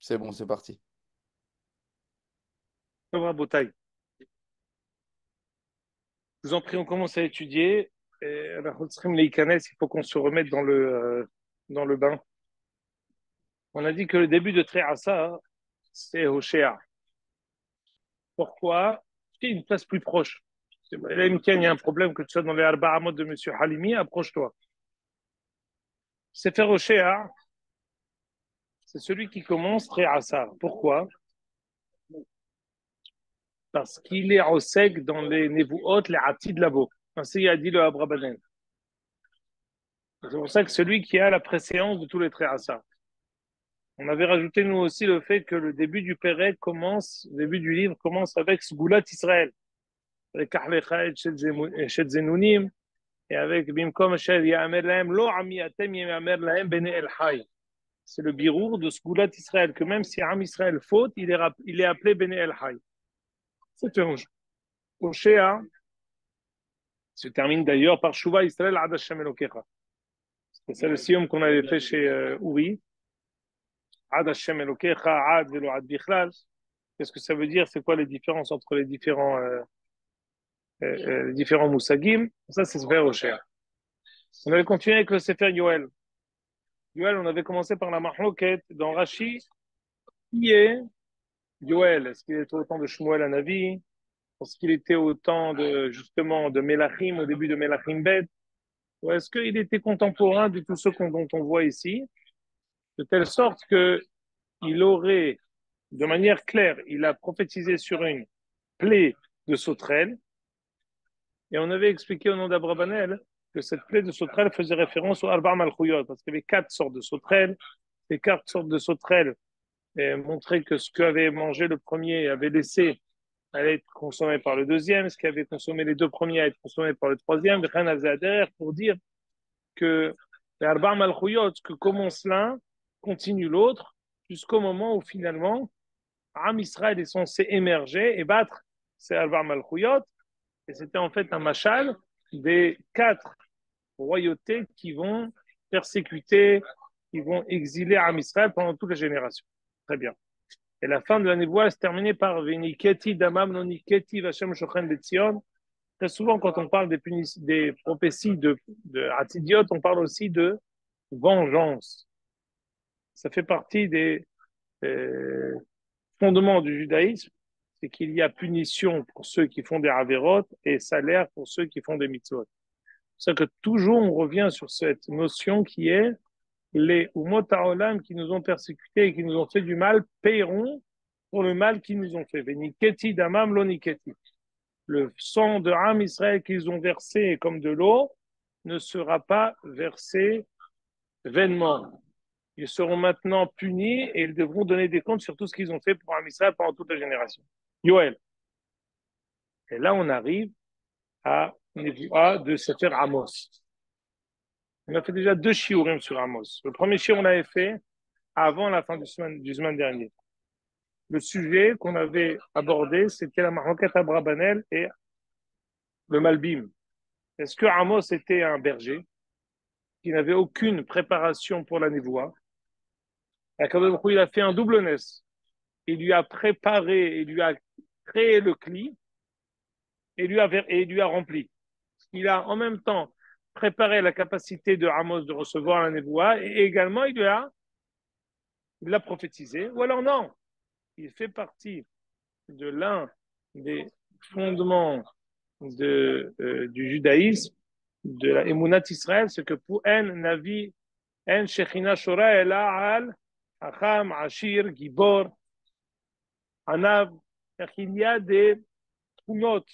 C'est bon, c'est parti. Rabotaï. Je vous en prie, on commence à étudier. Et alors, il faut qu'on se remette dans le bain. On a dit que le début de Tréassa, c'est Hoshea. Pourquoi? C'est une place plus proche. Là, il y a un problème que tu sois dans les Arba Hamot de Monsieur Halimi, approche-toi. C'est faire Hoshea, c'est celui qui commence Tréassa. Pourquoi? Parce qu'il est au sec dans les Nevuot, les Atid Labo. Ainsi a dit le Abrabanen. C'est pour ça que celui qui a la préséance de tous les Tréassa. On avait rajouté nous aussi le fait que le début du Pérec commence, le début du livre commence avec Sgoulat Israël, avec Ahlecha et Shet Zenunim, et avec Bimkom Shed Ya'amer Lahem, Lo Amiatem Ya'amer Lahem Bene El Hay. C'est le birour de Sgoulat Israël, que même si Am Israël faute, il est appelé Bene El Hay. C'est un Hoshea se termine d'ailleurs par Shuva Israël Ad Hashem Elokecha. C'est le sium qu'on avait fait chez Uri. Ad Hashem Elokecha, Ad Velo Ad Bichlal. Qu'est-ce que ça veut dire? C'est quoi les différences entre les différents moussagim? Ça, c'est Sefer Osher. On avait continué avec le Sefer Yoel. Yoel, on avait commencé par la Mahloket dans Rashi. Qui est Yoel? Est-ce qu'il était au temps de Shmuel Hanavi? Est-ce qu'il était au temps de, justement, de Melachim, au début de Melachim Bet? Ou est-ce qu'il était contemporain de tous ceux dont on voit ici? De telle sorte que il aurait, de manière claire, il a prophétisé sur une plaie de sauterelle. Et on avait expliqué au nom d'Abrabanel que cette plaie de sauterelle faisait référence au Arba Malchuyot, parce qu'il y avait quatre sortes de sauterelles. Ces quatre sortes de sauterelles montraient que ce qu'avait mangé le premier avait laissé allait être consommé par le deuxième, ce qui avait consommé les deux premiers allait être consommé par le troisième. Rien à derrière pour dire que l'Arba Malchuyot, que commence l'un, continue l'autre, jusqu'au moment où finalement, Am Israël est censé émerger et battre ces Arba Malchuyot. Et c'était en fait un machal des quatre royautés qui vont persécuter, qui vont exiler Am Israël pendant toutes les générations. Très bien. Et la fin de la névoie se terminait par Veniketi Damam Noniketi Vashem Shochen Betzion. Très souvent, quand on parle des prophéties de Hatidiot, on parle aussi de vengeance. Ça fait partie des euh, fondements du judaïsme, c'est qu'il y a punition pour ceux qui font des avérotes et salaire pour ceux qui font des mitzvot. C'est que toujours on revient sur cette notion qui est les umot ha'olam qui nous ont persécutés et qui nous ont fait du mal paieront pour le mal qu'ils nous ont fait. Veniketi damam lo niketi. Le sang de Ham Israël qu'ils ont versé comme de l'eau ne sera pas versé vainement. Ils seront maintenant punis et ils devront donner des comptes sur tout ce qu'ils ont fait pour Ham Israël pendant toute la génération. Yoel. Et là, on arrive à Nevoa de Sefer Amos. On a fait déjà deux shiurim sur Amos. Le premier shiur, on l'avait fait avant la fin du semaine dernier. Le sujet qu'on avait abordé, c'était la Maroquette Abrabanel et le Malbim. Est-ce que Amos était un berger qui n'avait aucune préparation pour la névoie? Il a fait un double nes. Il lui a préparé, il lui a créé le cli et lui a rempli. Il a en même temps préparé la capacité de Amos de recevoir la névoie et également il l'a prophétisé. Ou alors non, il fait partie de l'un des fondements du judaïsme, de la Emunat Israël, c'est que pour un Navi, un Shechina Shora Ela Al, Acham, Ashir, Gibor, Anav, il y a des notes,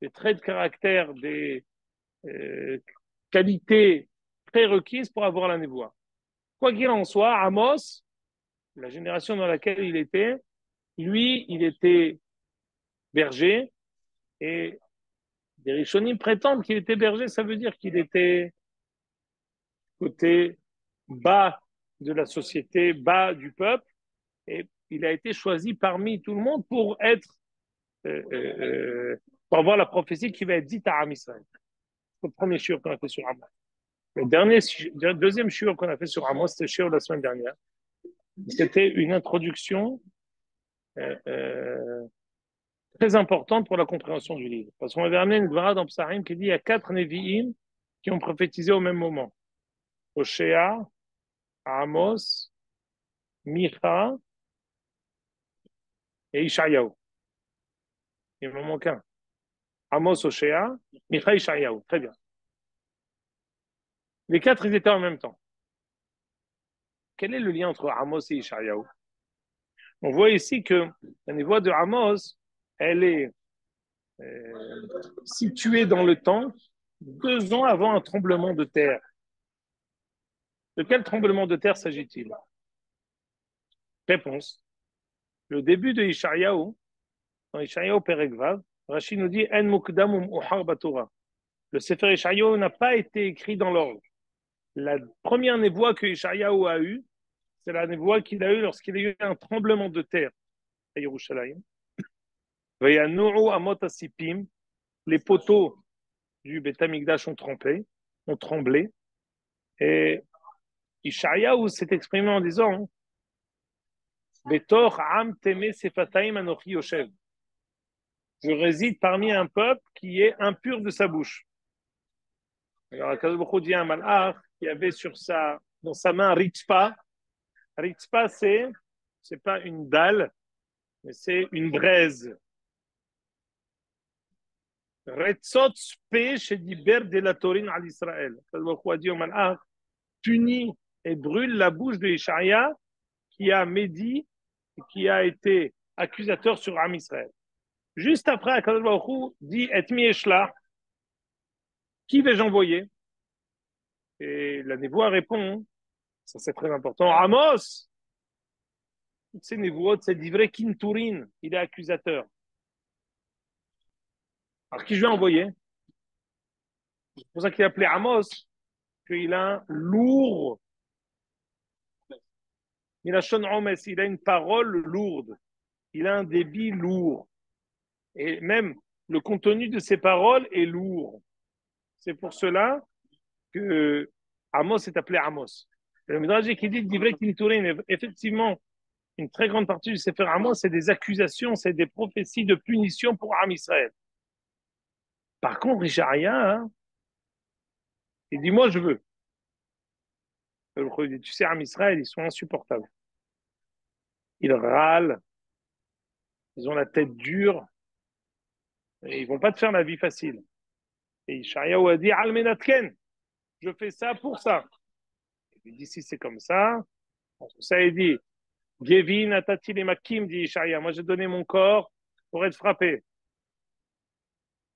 des traits de caractère, des euh, qualités prérequises pour avoir la névoie. Quoi qu'il en soit, Amos, la génération dans laquelle il était, lui, il était berger et des Rishonim prétendent qu'il était berger, ça veut dire qu'il était côté bas de la société, bas du peuple, et il a été choisi parmi tout le monde pour être, euh, euh, pour avoir la prophétie qui va être dite à Am Israël. C'est le premier shiur qu'on a fait sur Amos. Le deuxième shiur qu'on a fait sur Amos, c'était le shiur de la semaine dernière. C'était une introduction très importante pour la compréhension du livre. Parce qu'on avait amené une Gemara dans Psarim qui dit qu'il y a 4 Nevi'im qui ont prophétisé au même moment. Hoshea, Amos, Micha et Ishayahu. Il m'en manque un. Amos, Hoshea, Micha, Ishayahu. Très bien. Les 4, ils étaient en même temps. Quel est le lien entre Amos et Ishayahu? On voit ici que la névoie de Amos, elle est située dans le temps 2 ans avant un tremblement de terre. De quel tremblement de terre s'agit-il? Réponse. Le début de Ishayahu, dans Ishayahu Perek Vav, Rashi nous dit En mukdam u'ma'uchar baTorah. Le Sefer Ishayahu n'a pas été écrit dans l'ordre. La première névoie que Ishayahu a eue, c'est la névoie qu'il a eue lorsqu'il a eu un tremblement de terre à Yerushalayim. Vayanuru amot asipim, les poteaux du Beth Amikdash ont tremblé, et Ishayahu s'est exprimé en disant Betor am teme sefataim anochi yoshev. Je réside parmi un peuple qui est impur de sa bouche. Alors, Akadosh Baruch Hu dit à un malach qui avait dans sa main un ritzpa. Ritzpa, c'est pas une dalle, mais c'est une braise. Retzot spe chez Diber de la Torin à l'Israël. Akadosh Baruch Hu a dit au malach punis et brûle la bouche de Ishaïa qui a médit et qui a été accusateur sur Am Israël. Juste après, Akadosh Baruch Hu dit et mi eshla, qui vais-je envoyer? Et la névoie répond, ça c'est très important, Amos. Toutes ces névoies, c'est livré Kinturin, il est accusateur. Alors qui je vais envoyer? C'est pour ça qu'il est appelé Amos, qu'il a un lourd, il a une parole lourde, il a un débit lourd. Et même le contenu de ses paroles est lourd. C'est pour cela que Amos est appelé Amos. Le Midrash qui dit livré Kinturin, effectivement, une très grande partie du Sefer Amos, c'est des accusations, c'est des prophéties de punition pour Am Israël. Par contre, Ishaïa, hein, il dit, moi, je veux. Il dit, tu sais, Am Israël, ils sont insupportables. Ils râlent, ils ont la tête dure, et ils vont pas te faire la vie facile. Et Ishaïa a dit, Almenatken, je fais ça pour ça. Il dit, si c'est comme ça, ça il dit, Gevin atati les makim, dit Ishaïa, moi j'ai donné mon corps pour être frappé.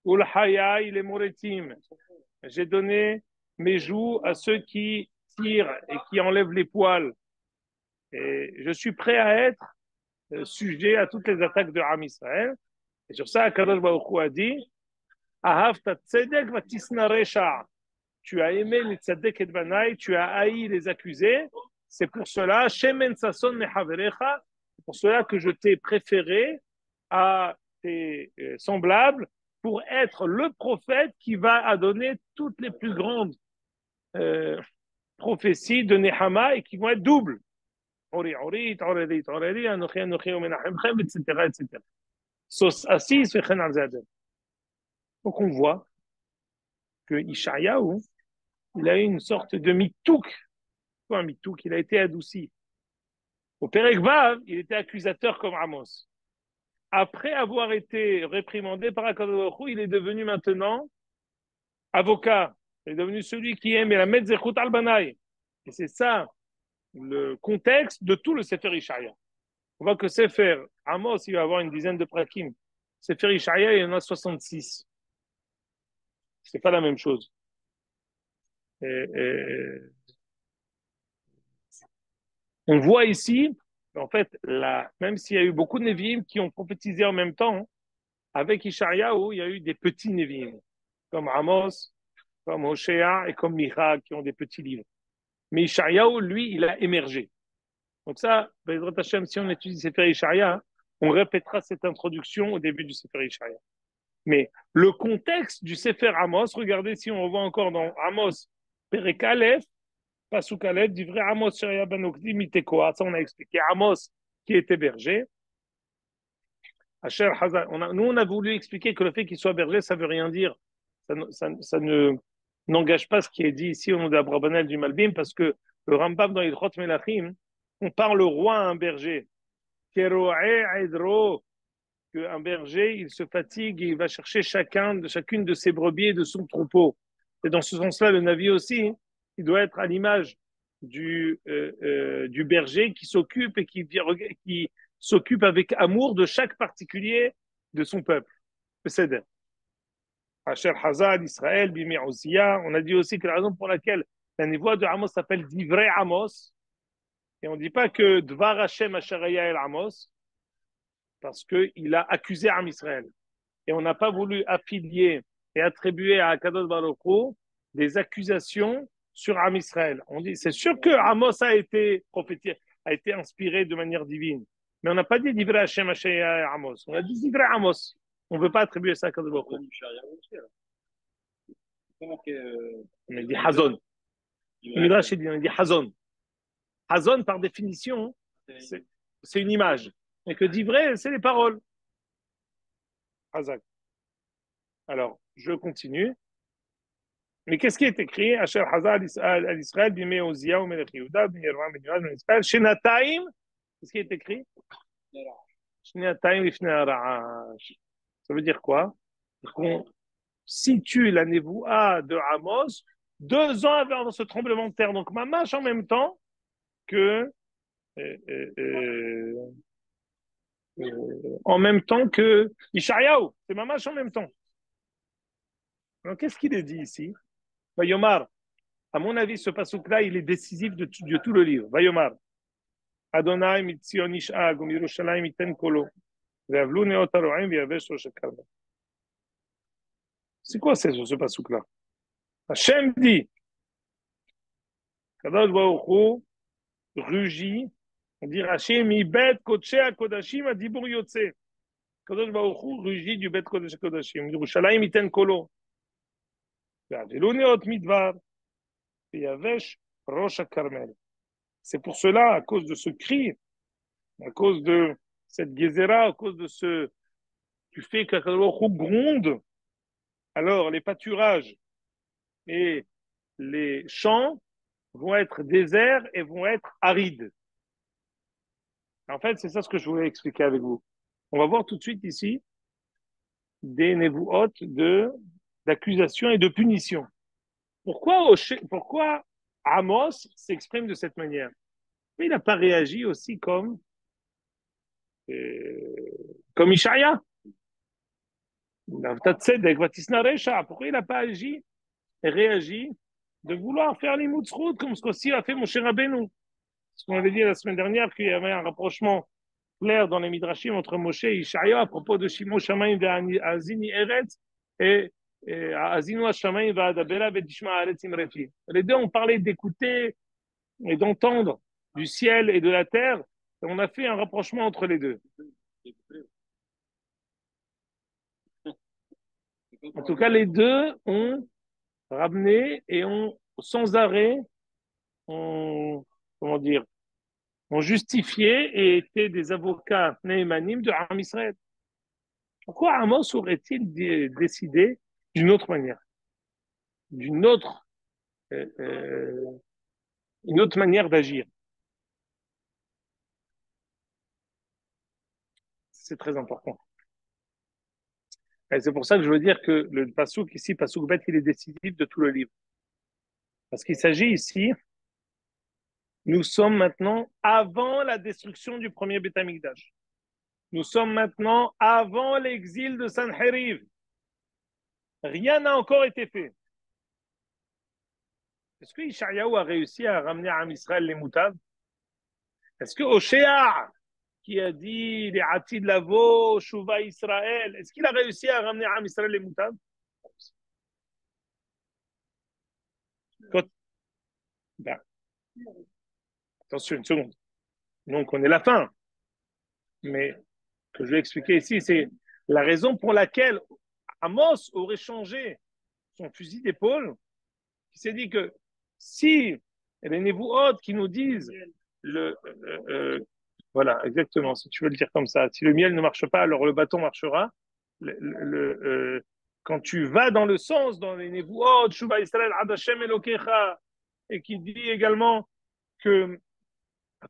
Ulhaya, il est moretim. J'ai donné mes joues à ceux qui tirent et qui enlèvent les poils. Et je suis prêt à être sujet à toutes les attaques de Am Israël. Et sur ça, Kadosh Baruch Hu a dit Ahavta tzedek vatisna resha. Tu as aimé les tzedek et banaï, tu as haï les accusés. C'est pour cela, Shemen Sasson mehaverecha, c'est pour cela que je t'ai préféré à tes semblables pour être le prophète qui va donner toutes les plus grandes prophéties de Nehama et qui vont être doubles. Etc., etc. Donc on voit que Ishayahu, il a eu une sorte de mitouk. Un mitouk, il a été adouci. Au Perek Vav, il était accusateur comme Amos. Après avoir été réprimandé par Akadosh Baruch Hu, il est devenu maintenant avocat. Il est devenu celui qui aime la Metzechut al-Banaï. Et c'est ça le contexte de tout le Sefer Ishaïa. On voit que Sefer Amos, il va avoir une dizaine de prakim. Sefer Ishaïa, il y en a 66. C'est pas la même chose. Et on voit ici, en fait, même s'il y a eu beaucoup de Nevi'im qui ont prophétisé en même temps, avec Ishaïahu, il y a eu des petits Nevi'im, comme Amos, comme Hoshea et comme Micha, qui ont des petits livres. Mais Ishaïahu, lui, il a émergé. Donc ça, Bezrat Hashem, si on étudie Sefer Ishaïa, on répétera cette introduction au début du Sefer Ishaïa. Mais le contexte du Sefer Amos, regardez si on revoit encore dans Amos, Perek Aleph, Pasuk Aleph, d'ivrei Amos Shaya ben Okdi Mitekoa. Ça, on a expliqué. Amos, qui était berger. Asher Hazan. Nous, on a voulu expliquer que le fait qu'il soit berger, ça veut rien dire. Ça ne n'engage pas ce qui est dit ici au nom de Abrabanel du Malbim, parce que le Rambam dans Ilchot Melachim, on parle le roi à un berger. Kero'e Edro, qu'un berger, il se fatigue et il va chercher chacune de ses brebis et de son troupeau. Et dans ce sens-là, le Navi aussi, il doit être à l'image du berger qui s'occupe et qui s'occupe avec amour de chaque particulier de son peuple. C'est Asher Hazad, Israël, Bimi Ozia. On a dit aussi que la raison pour laquelle la névoie de Amos s'appelle Divrei Amos, et on ne dit pas que Dvar Hashem Asheraya El Amos, parce qu'il a accusé Am Israël. Et on n'a pas voulu affilier et attribuer à Akadosh Baruch Hu des accusations sur Am Israël. On dit, c'est sûr que Amos a été prophétisé, a été inspiré de manière divine. Mais on n'a pas dit Divrei Hashem Asheraya Amos. On a dit Divrei Amos. On ne veut pas attribuer ça à Akadosh Baruch Hu. On a dit Hazon. Le Midrash dit, on a dit Hazon. Hazon, par définition, c'est une image. Et que Divrei, c'est les paroles. Hazak. Alors, je continue. Mais qu'est-ce qui est écrit? Asher Hazal al Israël, bimei Ozia, ou Melech Yehuda, bimei Yervam, ben Yoash, ben Israël, Shenataim. Qu'est-ce qui est écrit? Shenataim lifnei hara'ash. Ça veut dire quoi? Qu'on situe la névoua de Amos 2 ans avant ce tremblement de terre. Donc, mamash en même temps que Ishayahu. C'est mamash en même temps. Donc, qu'est-ce qu'il est dit ici? Vayomar. À mon avis, ce passouk-là, il est décisif de tout le livre. Vayomar. Adonai mitzion ish'ag, u'mirushalayim iten kolo. Ve'avlu neot haro'im ve'yavesh rosh hakarmel. C'est quoi ce passouk-là? Hachem dit, Kadosh Baruch Hu rugit, on dit Hachem ibet kodshei hakodashim adibur yotze. Kadosh Baruch Hu rugit du bet kodshei hakodashim. Yerushalayim iten kolo. Ve'avlu neot midvar. Ve'yavesh rosh hakarmel. C'est pour cela, à cause de ce cri, à cause de cette gézéra, à cause du fait qu'Akadosh gronde, alors les pâturages et les champs vont être déserts et vont être arides. En fait, c'est ça ce que je voulais expliquer avec vous. On va voir tout de suite ici des névouot d'accusation et de punition. Pourquoi Amos s'exprime de cette manière? Mais il n'a pas réagi aussi comme Ishaïa. Pourquoi il n'a pas agi et réagi de vouloir faire les moutzrout comme ce qu'aussi a fait Moshe Rabbeinu? Parce qu'on avait dit la semaine dernière qu'il y avait un rapprochement clair dans les Midrashim entre Moshe et Ishaïa à propos de Shimo Shamayim Azini Eretz et Azinu Shamayim Va'adabela Vedishma Aretz Imrefi. Les deux ont parlé d'écouter et d'entendre du ciel et de la terre, et on a fait un rapprochement entre les deux. En tout cas, les deux ont ramené et ont sans arrêt, comment dire, ont justifié et été des avocats néhémanim de Am Israël. Pourquoi Amos aurait-il décidé d'une autre manière, d'une autre, une autre manière d'agir? C'est très important. Et c'est pour ça que je veux dire que le pasouk ici, pasouk bet, il est décisif de tout le livre. Parce qu'il s'agit ici, nous sommes maintenant avant la destruction du premier Beth Amikdash. Nous sommes maintenant avant l'exil de Sanheriv. Rien n'a encore été fait. Est-ce que Ishayahu a réussi à ramener à Am Israël les moutaves? Est-ce que Oshéa, qui a dit les Atid Lavo, Shuva Israël, est-ce qu'il a réussi à ramener à Am Israël les moutaves? Ben, attention, une seconde. Donc, on est la fin. Mais ce que je vais expliquer ici, c'est la raison pour laquelle Amos aurait changé son fusil d'épaule. Il s'est dit que si Et les Nevuot qui nous disent, voilà, exactement, si tu veux le dire comme ça, si le miel ne marche pas, alors le bâton marchera. Le, le- le, euh, Quand tu vas dans le sens, dans les Nevuot, Shuva Israël, Ad Hashem Elokecha, et qui dit également que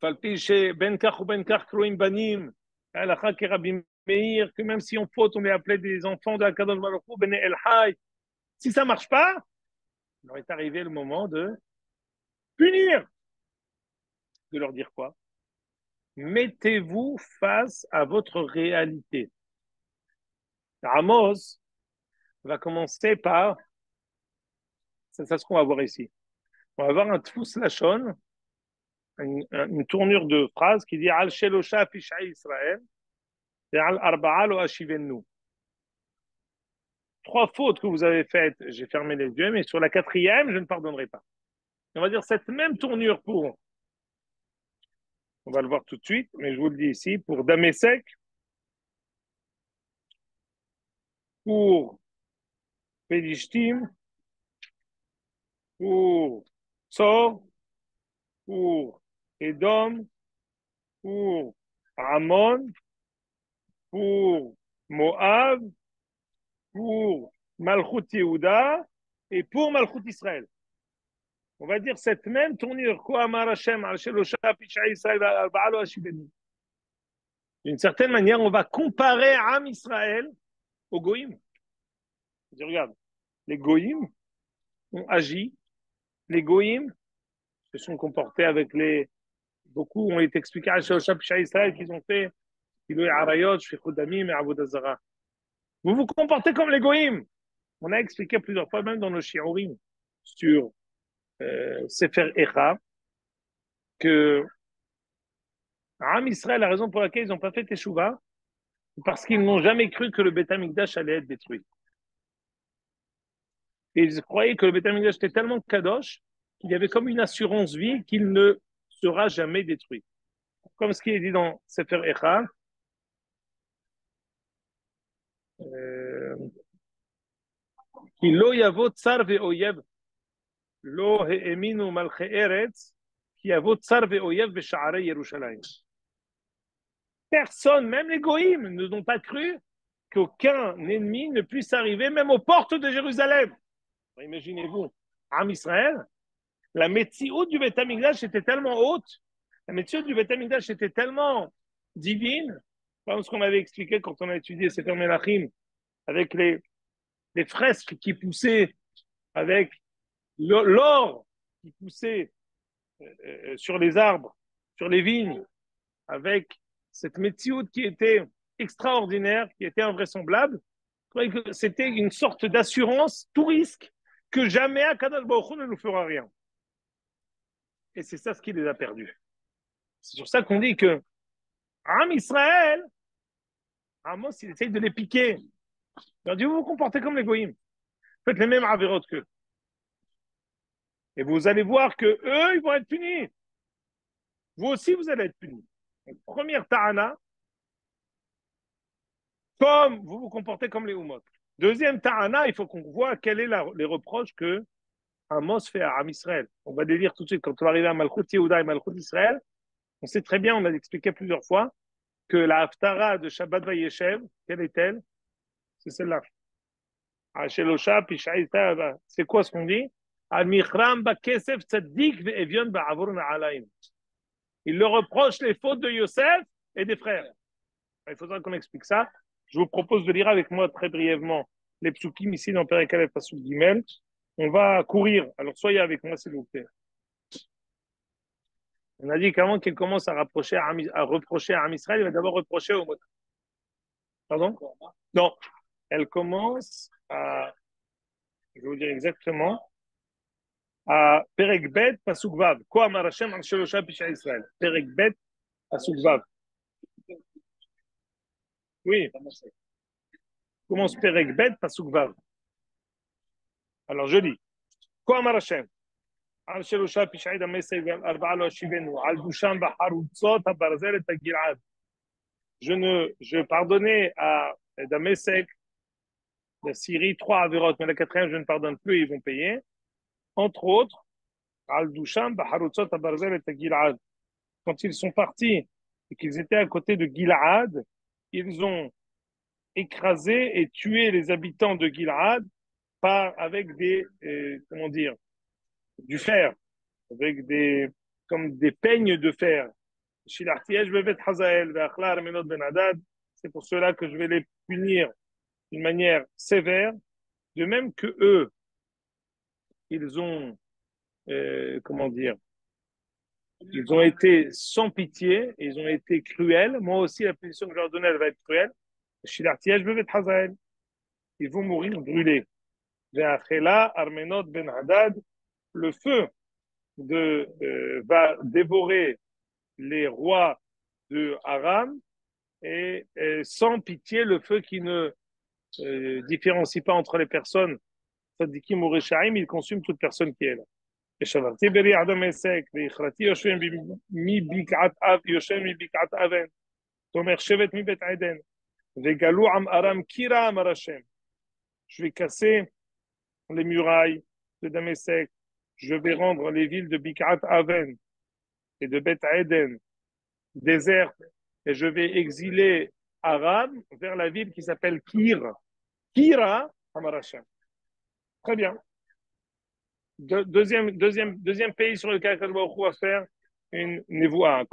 ben kach ou ben kach kroim banim, halakha ke Rabbi Meir, que même si on faute, on est appelé des enfants de la Kadosh Baruch Hu, ben El Hay. Si ça marche pas, il est arrivé le moment de punir, de leur dire quoi? Mettez-vous face à votre réalité. Amos va commencer par, c'est ça ce qu'on va voir ici. On va avoir un tfous lachon, une tournure de phrase qui dit Al shelosha fisha Israël et al arba'a lo ashivenu. Trois fautes que vous avez faites, j'ai fermé les yeux, mais sur la quatrième, je ne pardonnerai pas. On va dire cette même tournure pour, on va le voir tout de suite, mais je vous le dis ici, pour Damesek, pour Pelishtim, pour Tsor, pour Edom, pour Ammon, pour Moab, pour Malchut Yehuda et pour Malchut Israël. On va dire cette même tournure. D'une certaine manière, on va comparer Am Israël aux Goïm. Regarde, les Goïm ont agi, les Goïm se sont comportés avec les. Beaucoup ont été expliqués à Israël qu'ils ont fait vous vous comportez comme les Goïm. On a expliqué plusieurs fois, même dans nos shiurim, sur Sefer Echa, que Am Israël, la raison pour laquelle ils n'ont pas fait Teshuvah, c'est parce qu'ils n'ont jamais cru que le Beth Amikdash allait être détruit. Et ils croyaient que le Beth Amikdash était tellement kadosh qu'il y avait comme une assurance vie qu'il ne sera jamais détruit. Comme ce qui est dit dans Sefer Echa, qui lo yavo tsar ve'oyev lo he'eminu malche eretz qui yavo tsar ve'oyev be'sha'arei Yerushalayim. Personne, même les goïms, ne n'ont pas cru qu'aucun ennemi ne puisse arriver même aux portes de Jérusalem. Imaginez-vous, Am Israël, la métioute du Beth Amikdash était tellement haute, la métioute du Beth Amikdash était tellement divine, comme ce qu'on avait expliqué quand on a étudié Sefer Melachim, avec les fresques qui poussaient, avec l'or qui poussait sur les arbres, sur les vignes, avec cette métioute qui était extraordinaire, qui était invraisemblable. C'était une sorte d'assurance, tout risque, que jamais Akadosh Baruch Hu ne nous fera rien. Et c'est ça ce qui les a perdus. C'est sur ça qu'on dit que Am Israël, Amos, il essaye de les piquer. Il leur dit, vous vous comportez comme les goïms. Faites les mêmes avérotes qu'eux. Et vous allez voir que eux, ils vont être punis. Vous aussi, vous allez être punis. Donc, première ta'ana, comme vous vous comportez comme les Umot. Deuxième ta'ana, il faut qu'on voit quels sont les reproches que Amos fait à Am Israël. On va les lire tout de suite. Quand on va arriver à Malchut Yehuda et Malchut Israël, on sait très bien, on l'a expliqué plusieurs fois, que la Haftara de Shabbat Vayeshev, quelle est-elle? C'est celle-là. C'est quoi ce qu'on dit? Il leur reproche les fautes de Yosef et des frères. Il faudra qu'on explique ça. Je vous propose de lire avec moi très brièvement les psukim ici dans Perek Aleph Pasuk Gimel. On va courir. Alors soyez avec moi s'il vous plaît. On a dit qu'avant qu'il commence à reprocher à Am Israël, il va d'abord reprocher au mot. Pardon? Non. Elle commence à, je vais vous dire exactement, à Perek Bet Pasuk Vav. Quoi amar Hashem al Shelosha Pisha Israël. Perek Bet Pasuk Vav. Oui. Commence Perek Bet Pasuk Vav. Alors je lis. Quoi amar Hashem על שלושה פשעי דמשק ועל ארבעה לא אשיבנו, על דושן בחרוצות הברזלת הגלעד. Je pardonnais à Damesek, la Syrie, trois avérotes, mais la quatrième, je ne pardonne plus, ils vont payer. Entre autres, Al Dusham, Baharutzot, Abarzel et Gilad. Quand ils sont partis et qu'ils étaient à côté de Gilad, ils ont écrasé et tué les habitants de Gilad avec comment dire, du fer, avec comme des peignes de fer. C'est pour cela que je vais les punir d'une manière sévère, de même que eux, ils ont, comment dire, ils ont été sans pitié, ils ont été cruels. Moi aussi, la punition que je leur donnais, elle va être cruelle. Ils vont mourir brûlés. Armenot ben Hadad, le feu va dévorer les rois de Aram et sans pitié, le feu qui ne différencie pas entre les personnes. Sadikim ou Rechaim, il consume toute personne qui est là. ושברתי ברי עד דמשק, ויכרתי יושבים מבקעת אב, יושב מבקעת אבן, תומך שבט מבית עדן, וגלו עם ארם קירה אמר השם. Je vais casser les murailles de Damasek, je vais rendre les villes de Bik'at Aven et de Beth Eden désertes, et je vais exiler Aram vers la ville qui s'appelle Kira, Amar Hashem. Très bien. Deuxième pays sur lequel Akadosh Baruch Hu va faire une névoie.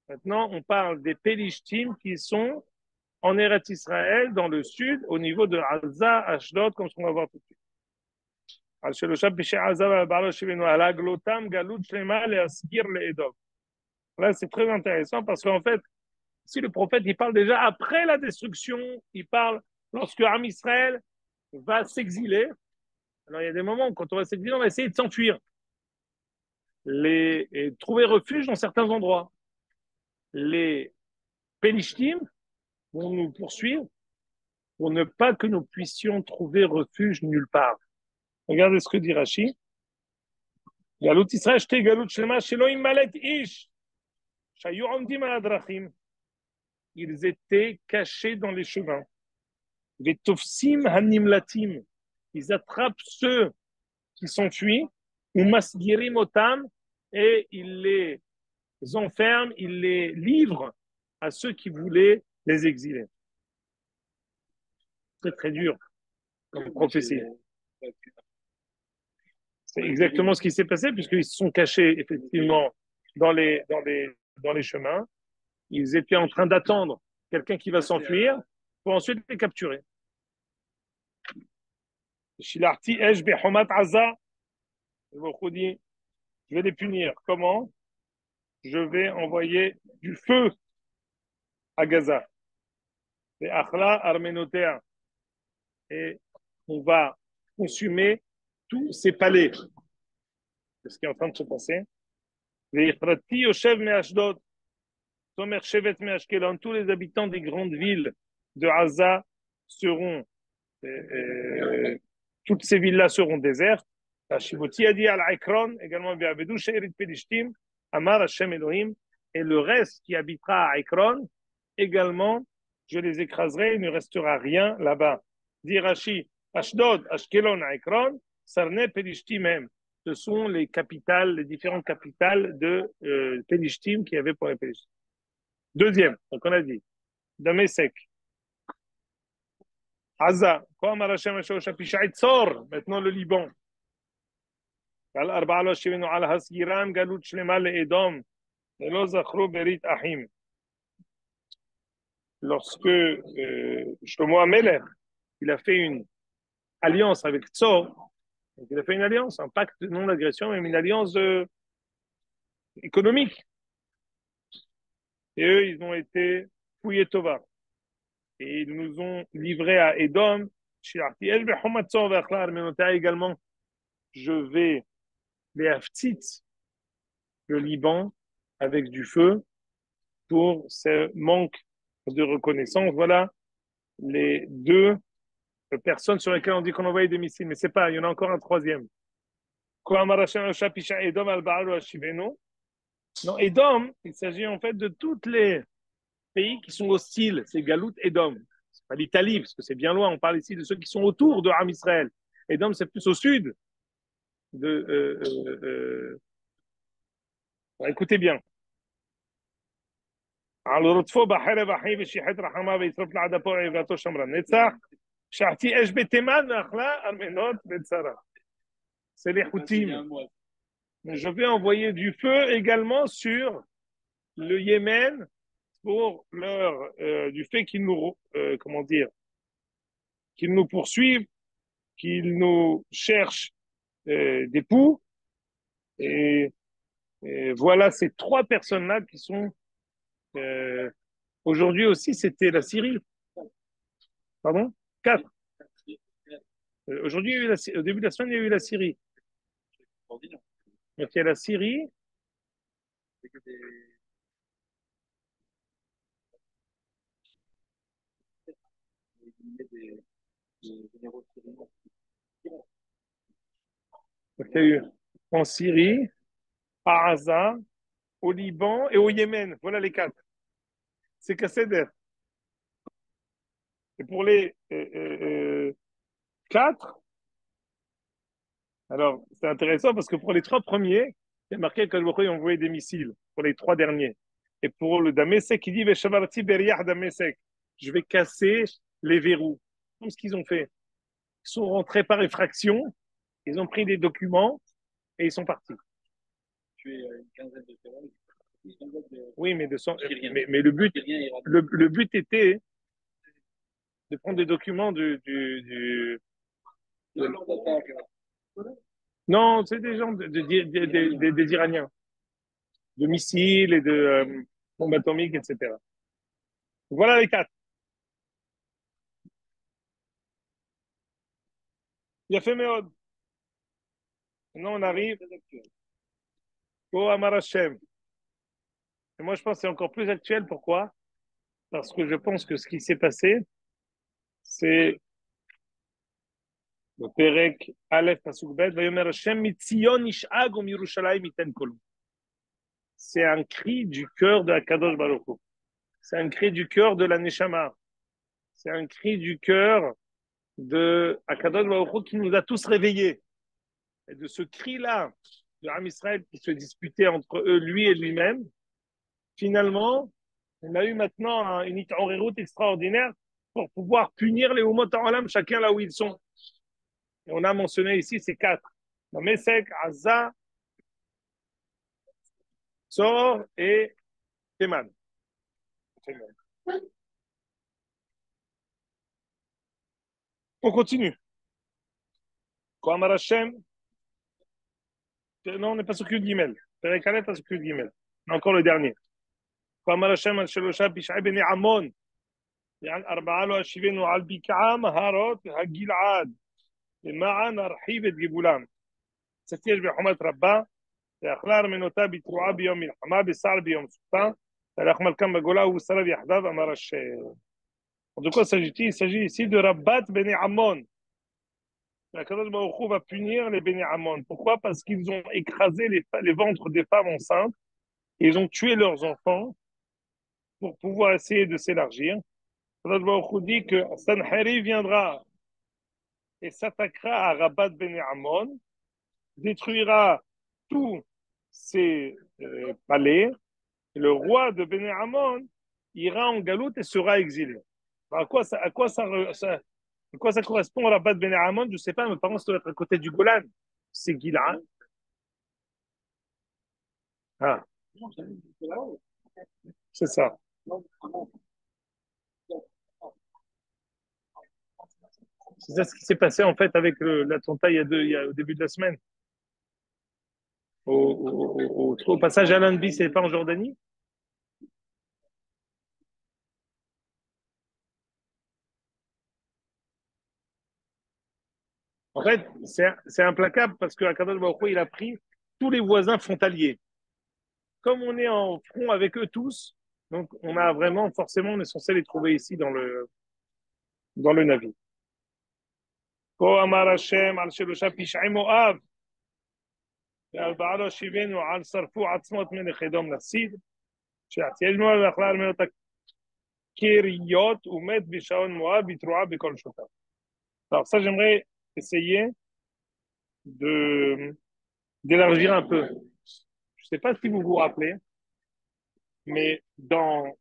Maintenant, on parle des Pélishtim qui sont en Eretz Israël, dans le sud, au niveau de Azza, Ashdod, comme ce qu'on va voir tout de suite. Là, c'est très intéressant parce qu'en fait, si le prophète, il parle déjà après la destruction, il parle lorsque Am Israël va s'exiler. Alors, il y a des moments où, quand on va s'exiler, on va essayer de s'enfuir, et trouver refuge dans certains endroits. Les Pélishtim vont nous poursuivre pour ne pas que nous puissions trouver refuge nulle part. Regardez ce que dit Rashi. Galut Israël, shte galut shlema, shelo imalet ish, shayu omdim al adrachim. Ils étaient cachés dans les chemins. Les tofsim hanimlatim. Ils attrapent ceux qui s'enfuient, ou masgirim otam, et ils les enferment, ils les livrent à ceux qui voulaient les exiler. Très très dur comme prophétie. C'est exactement ce qui s'est passé, puisqu'ils se sont cachés effectivement dans les chemins. Ils étaient en train d'attendre quelqu'un qui va s'enfuir pour ensuite les capturer. Shilarti esh behomat Aza. Je vais les punir. Comment? Je vais envoyer du feu à Gaza. Et Achla Armenotea. Et on va consumer tous ces palais. C'est ce qui est en train de se passer. Tous les habitants des grandes villes de Gaza seront, toutes ces villes-là seront désertes. Shivoti a dit à l'Aikron, également, Amar Hashem Elohim, et le reste qui habitera à Aikron, également, je les écraserai, il ne restera rien là-bas. Dit Rashi, Ashdod, Ashkelon, Aikron, Sarne, Pelishtim même. Ce sont les capitales, les différentes capitales de Pelishtim qu'il y avait pour les Pelishtim. Deuxième, donc on a dit, Damesek, Aza, maintenant le Liban. Lorsque Shlomo HaMelech, il a fait une alliance avec Tzor, il a fait une alliance, un pacte de non-agression, même une alliance économique. Et eux, ils ont été fouillés Tova. Et ils nous ont livrés à Edom. Également, je vais les Haftzit, le Liban, avec du feu, pour ce manque de reconnaissance. Voilà les deux personnes sur lesquelles on dit qu'on envoyait des missiles. Mais c'est pas, il y en a encore un troisième. Non, Edom, il s'agit en fait de tous les pays qui sont hostiles. C'est Galout Edom. C'est pas l'Italie, parce que c'est bien loin. On parle ici de ceux qui sont autour de Ham Israël. Edom, c'est plus au sud. de écoutez bien. על רודפו בחרב אחי ושיחת רחמה וישרוף לעדפו ועברתו שמרה נצח. שעתי אש בתימן ואכלה ארמנות בצרה. C'est les Houthim. Je vais envoyer du feu également sur le Yémen pour leur du fait qu'ils nous comment dire qu'ils nous poursuivent, qu'ils nous cherchent des poux et voilà ces trois personnes-là qui sont aujourd'hui aussi c'était la Syrie. Pardon? Quatre. Aujourd'hui, il y a eu au début de la semaine, il y a eu la Syrie. Donc il y a la Syrie. Donc, il y a eu en Syrie, à Gaza, au Liban et au Yémen. Voilà les quatre. C'est Kasséder. Et pour les quatre, alors c'est intéressant parce que pour les trois premiers, il y a marqué que le envoyé des missiles. Pour les trois derniers. Et pour le Damesek, il dit Veshavarti Beriah Damesek. Je vais casser les verrous. Tout ce qu'ils ont fait. Ils sont rentrés par effraction, ils ont pris des documents et ils sont partis. Une quinzaine de terroristes. Oui, mais, mais le but était de prendre des documents de... Non, c'est des gens des Iraniens, de missiles et de bombes atomiques, etc. Voilà les quatre. Il a fait Méod. Maintenant, on arrive au Amar Hashem. Et moi, je pense que c'est encore plus actuel. Pourquoi? Parce que je pense que ce qui s'est passé, c'est le Perek Aleph Pasuk Bet, Vayomer Hashem mitzion ish'ag u'mirushalayim iten kol. C'est un cri du cœur de Akadosh Baruch Hu. C'est un cri du cœur de la Neshama. C'est un cri du cœur de Akadosh Baruch Hu qui nous a tous réveillés. Et de ce cri-là, de Ham Israël qui se disputait entre eux, lui et lui-même, finalement, on a eu maintenant une route extraordinaire pour pouvoir punir les Umot Ha'olam, chacun là où ils sont. Et on a mentionné ici ces quatre. Mesek, Azza, Sor et Teman. On continue. Quand Hashem, non, on n'est pas sur Q Gimel. Perek Aleph, pas sur Q Gimel. Encore le dernier. Quand Hashem, Al-Shelosha, Bishai Ben Amon, يعني أربعة له أشيبين وعلى البقعة مهارات هالجلعاد معا نرحيب جبولان ستيج بحمد ربا أخلار من نوتا بتروعة بيوم الحما بسعر بيوم سلطان الأخمل كم بقولا وسلب يحداد أمر الشيء. En tout cas, il s'agit ici de Rabbat Beni Ammon. Akadosh Baruch Hu va punir les Beni Ammon. Pourquoi? Parce qu'ils ont écrasé les ventres des femmes enceintes et ils ont tué leurs enfants pour pouvoir essayer de s'élargir. Akadosh Baruch Hu dit que Sanheri viendra et s'attaquera à Rabbat Beni Ammon, détruira tous ses palais, et le roi de Beni Ammon ira en galoute et sera exilé. À quoi ça correspond, Rabbat Beni Ammon? Je ne sais pas, mes parents, ça doit être à côté du Golan. C'est Gil'ad. Ah, c'est ça. C'est ça ce qui s'est passé en fait avec l'attentat au début de la semaine. Au passage à Allenby, c'est pas en Jordanie? En fait, c'est implacable parce que Akadosh Baruch Hu, il a pris tous les voisins frontaliers. Comme on est en front avec eux tous, donc on a vraiment, forcément, on est censé les trouver ici dans le navire. Ko amar Hashem al shelosha pish'ei Moav ועל בעלו שיבנו על שרפו עצמות מלך אדום לסיד שיעציינו על אכלה על מנות הקריות ומת בשעון מואב בתרועה בכל שותיו. Alors ça, j'aimerais essayer de d'élargir un peu. Je ne sais pas si vous vous rappelez, mais dans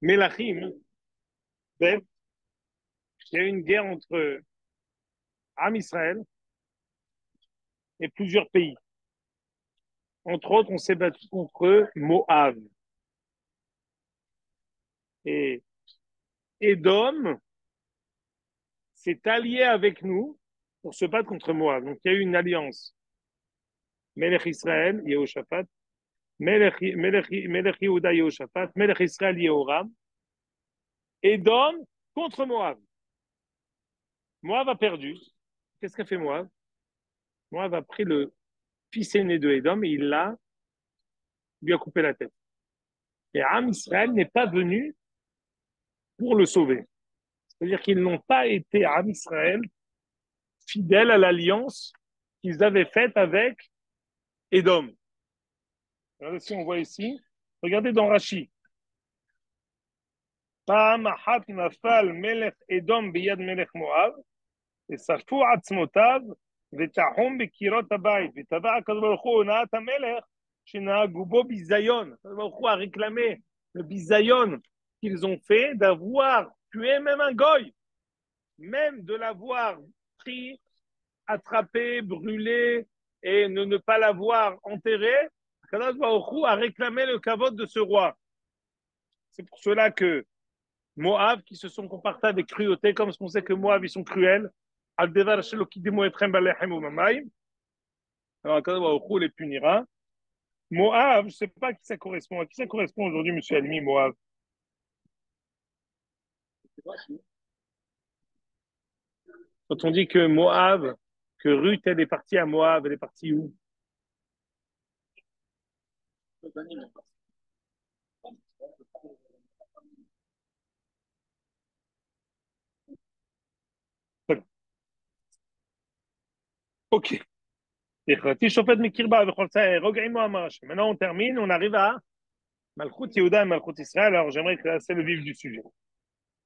Melachim, il y a eu une guerre entre Am Israël et plusieurs pays. Entre autres, on s'est battu contre Moab. Et Édom s'est allié avec nous pour se battre contre Moab. Donc il y a eu une alliance. Melech Israël, Yehoshaphat, Melech Yehuda, Yehoshaphat, Melech Israël, Yehoram, Édom contre Moab. Moab a perdu. Qu'est-ce qu'a fait Moab? Moab a pris le fils aîné de Édom et lui a coupé la tête. Et Am Israël n'est pas venu pour le sauver. C'est-à-dire qu'ils n'ont pas été, Am Israël, fidèles à l'alliance qu'ils avaient faite avec Édom. Alors, si on voit ici, regardez dans Rashi. פעם אחת נפל מלך אדום ביד מלך מואב, ושרפו עצמותיו, ותחום בקירות הבית, ותבע הקדוש ברוך הוא הונאת המלך, שנהגו בו ביזיון. הקדוש ברוך הוא a réclamé le bisayon qu'ils ont fait d'avoir tué même un goy, même de l'avoir pris, attrapé, brûlé, et ne pas l'avoir enterré. Akadosh Baruch Hu a réclamé le kavod de ce roi. C'est pour cela que Moab, qui se sont comportés avec cruauté, comme on sait que Moab, ils sont cruels, alors Akadosh Baruch Hu les punira. Moab, je ne sais pas à qui ça correspond. À qui ça correspond aujourd'hui, monsieur Almi, Moab? Quand on dit que Moab, que Ruth, elle est partie à Moab, elle est partie où? Ok. Maintenant, on termine, on arrive à Malchut Yehuda et Malchut Israël. Alors, j'aimerais que c'est le vif du sujet.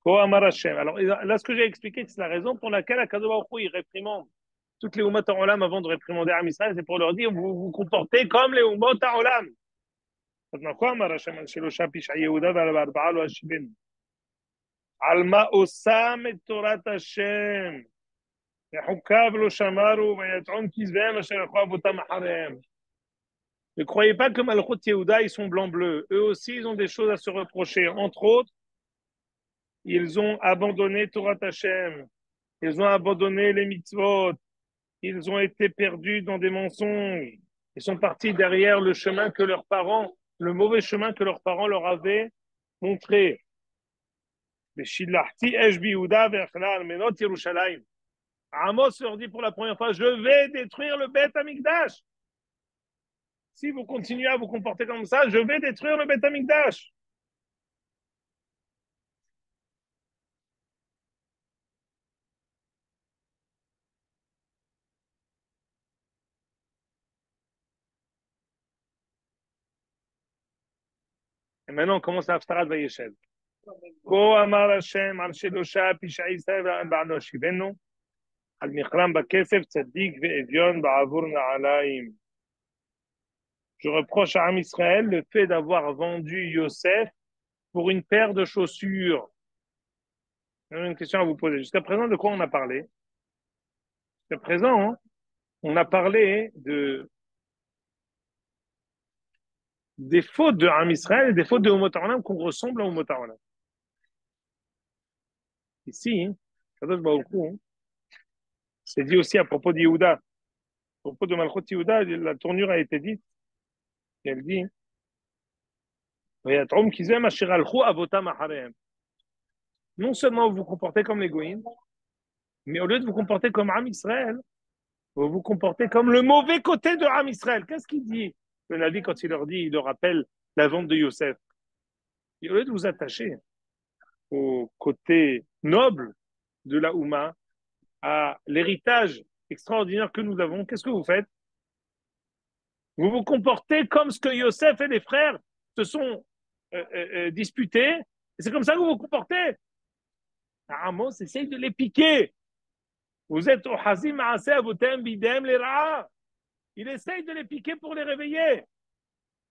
Alors, là, ce que j'ai expliqué, c'est la raison pour laquelle Akadosh Baruch Hu, il réprimande toutes les Ummot HaOlam avant de réprimander Am Israël, c'est pour leur dire, vous vous comportez comme les Ummot HaOlam. maintenant, quoi, Amar Hashem, al Shelosha Pisha Yehuda ועל ארבעה לא אשיבנו. על מה עושם את תורת השם, וחוקיו לא שמרו, ויתעון כזביהם אשר ילכו אבותם אחריהם. Ne croyez pas que Malchut Yehuda, ils sont blancs-bleus. Eux aussi, ils ont des choses à se reprocher. Entre autres, ils ont abandonné Torah Hashem. Ils ont abandonné les mitzvot. Ils ont été perdus dans des mensonges. Ils sont partis derrière le chemin que leurs parents, le mauvais chemin que leurs parents leur avaient montré. Amos leur dit pour la première fois, je vais détruire le Beth Amikdash. Si vous continuez à vous comporter comme ça, je vais détruire le Beth Amikdash. Et maintenant, on commence à Haftarat Vayeshev. Ko amar Hashem al Shelosha Pisha Israël ba'ano shivenu al Michram ba'kesef tzaddik ve'evyon ba'avur na'alaim. Je reproche à Am Israël le fait d'avoir vendu Yosef pour une paire de chaussures. J'ai une question à vous poser. Jusqu'à présent, de quoi on a parlé? Jusqu'à présent, hein, on a parlé des fautes de Am Israël et des fautes de Umot HaOlam qu'on ressemble à Umot HaOlam. Ici, Kadosh Baruch Hu, c'est dit aussi à propos de Yehuda. À propos de Malchut Yehuda, la tournure a été dite. Et elle dit non seulement vous vous comportez comme les Goïms, mais au lieu de vous comporter comme Am Israël, vous vous comportez comme le mauvais côté de Am Israël. Qu'est-ce qu'il dit? Le Navi, quand il leur dit, il leur rappelle la vente de Yosef. Et au lieu de vous attacher au côté noble de la Houma, à l'héritage extraordinaire que nous avons, qu'est-ce que vous faites? Vous vous comportez comme ce que Yosef et les frères se sont disputés, et c'est comme ça que vous vous comportez. Amos essaye de les piquer. Vous êtes au Hazim Maaseh Avotem Bidem les Ra'a. Il essaye de les piquer pour les réveiller.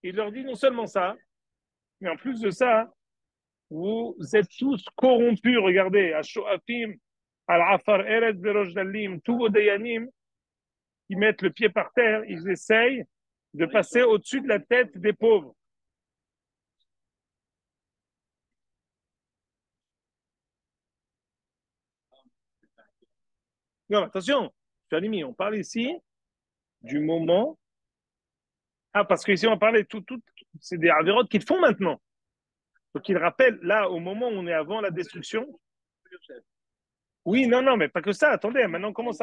Il leur dit non seulement ça, mais en plus de ça, vous êtes tous corrompus. Regardez, à Shoafim, Al-Afar, Eretz, Berosh Dalim, tous vos Dayanim, ils mettent le pied par terre, ils essayent de passer au-dessus de la tête des pauvres. Non, attention, Shalimi, on parle ici du moment. Ah, parce qu'ici, on parlait c'est des avérotes qu'ils font maintenant. Donc, ils rappellent, là, au moment où on est avant la destruction. Oui, non, non, mais pas que ça. Attendez, maintenant, on commence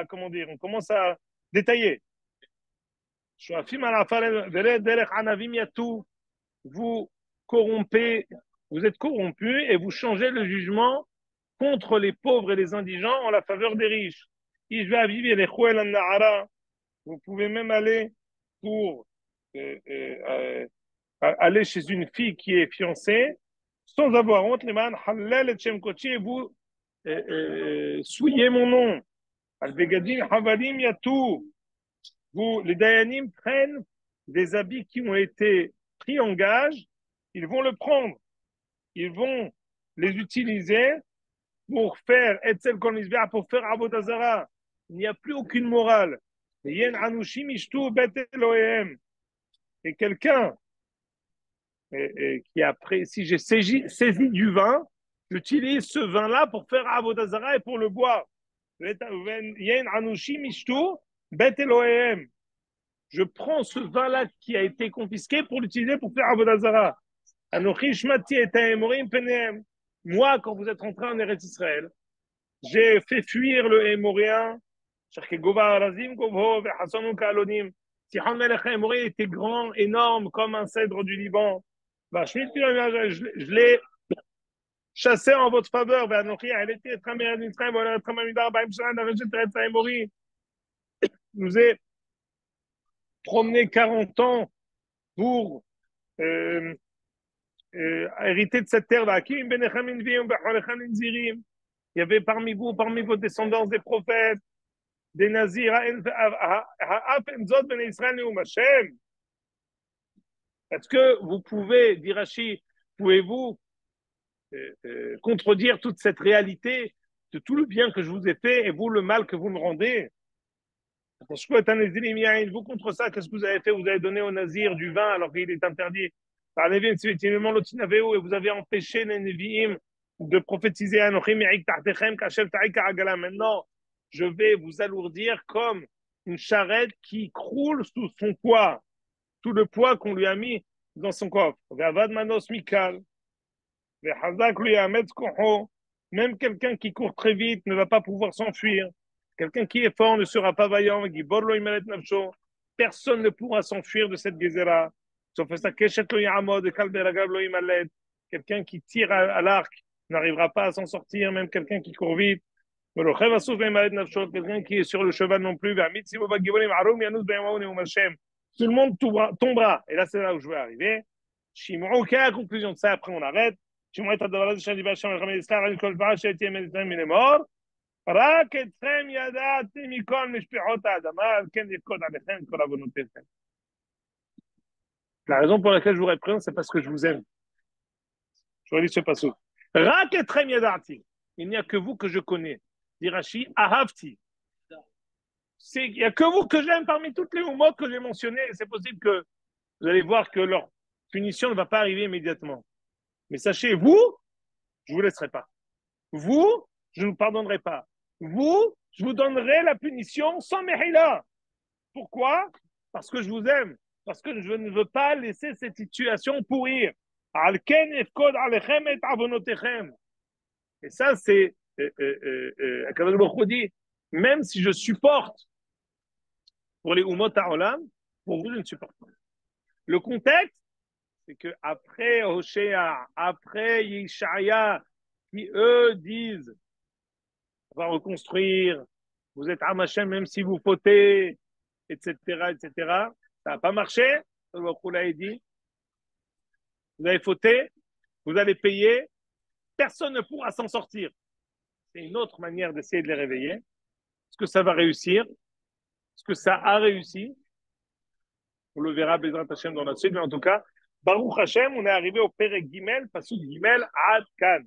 comment dire, on commence à détailler. Vous corrompez, vous êtes corrompus et vous changez le jugement contre les pauvres et les indigents en la faveur des riches. Vous pouvez même aller pour aller chez une fille qui est fiancée sans avoir honte, les man halal et shem kochi, et vous souillez mon nom. Al-Begadim Havalim Yatou. Vous, les Dayanim prennent des habits qui ont été pris en gage, ils vont le prendre, ils vont les utiliser pour faire Etzel Kolmisbea, pour faire Avodazara. Il n'y a plus aucune morale. Yen Anushim Ishtu Bet Elohem. Et quelqu'un qui après, si j'ai saisi du vin, j'utilise ce vin-là pour faire Avodazara et pour le boire. Yen Anushim Ishtu Bet Elohem. Je prends ce vin-là qui a été confisqué pour l'utiliser pour faire Avodazara. Moi, quand vous êtes rentré en Eretz Israël, j'ai fait fuir le Hémorien. Sihon Melech Hémori était grand, énorme, comme un cèdre du Liban. Je l'ai chassé en votre faveur. Je vous ai promené 40 ans pour hériter de cette terre-là. Il y avait parmi vous, parmi vos descendants, des prophètes, des nazirs. Est-ce que vous pouvez, dit Rashi, pouvez-vous contredire toute cette réalité de tout le bien que je vous ai fait et vous le mal que vous me rendez? Vous contre ça, qu'est-ce que vous avez fait? Vous avez donné aux nazirs du vin alors qu'il est interdit. Et vous avez empêché les Nevi'im de prophétiser. Maintenant, je vais vous alourdir comme une charrette qui croule sous son poids, tout le poids qu'on lui a mis dans son coffre. Même quelqu'un qui court très vite ne va pas pouvoir s'enfuir. Quelqu'un qui est fort ne sera pas vaillant. Personne ne pourra s'enfuir de cette gézera. Sauf ça, quelqu'un qui tire à l'arc n'arrivera pas à s'en sortir, même quelqu'un qui court vite. Quelqu'un qui est sur le cheval non plus. Tout le monde tombera. Et là, c'est là où je vais arriver. Ok, à la conclusion de ça, après on arrête. רק אתכם ידעתי מכל משפחות האדמה, על כן יפקוד עליכם את כל עוונותיכם. La raison pour laquelle je vous réprends, c'est parce que je vous aime. Je relis ce passage. Rak etrem yadati. Il n'y a que vous que je connais. Dit Rashi, ahavti. Il n'y a que vous que j'aime parmi toutes les mots que j'ai mentionnés. C'est possible que vous allez voir que leur punition ne va pas arriver immédiatement. Mais sachez, vous, je ne vous laisserai pas. Vous, je ne vous pardonnerai pas. Vous, je vous donnerai la punition sans mehila. Pourquoi? Parce que je vous aime. Parce que je ne veux pas laisser cette situation pourrir. Et ça, c'est même si je supporte pour les Umot Ha'olam, pour vous, je ne supporte pas. Le contexte, c'est que après Hoshea, après Yeshaya, qui eux disent on va reconstruire, vous êtes Amachem même si vous fautez, etc., etc. Ça n'a pas marché. Le a dit vous avez fauté, vous allez payer, personne ne pourra s'en sortir. c'est une autre manière d'essayer de les réveiller. Est-ce que ça va réussir? Est-ce que ça a réussi? On le verra Bezrat Hashem dans la suite, mais en tout cas, Baruch Hashem, on est arrivé au Perek Gimel, Pasuk Gimel, Ad Kan.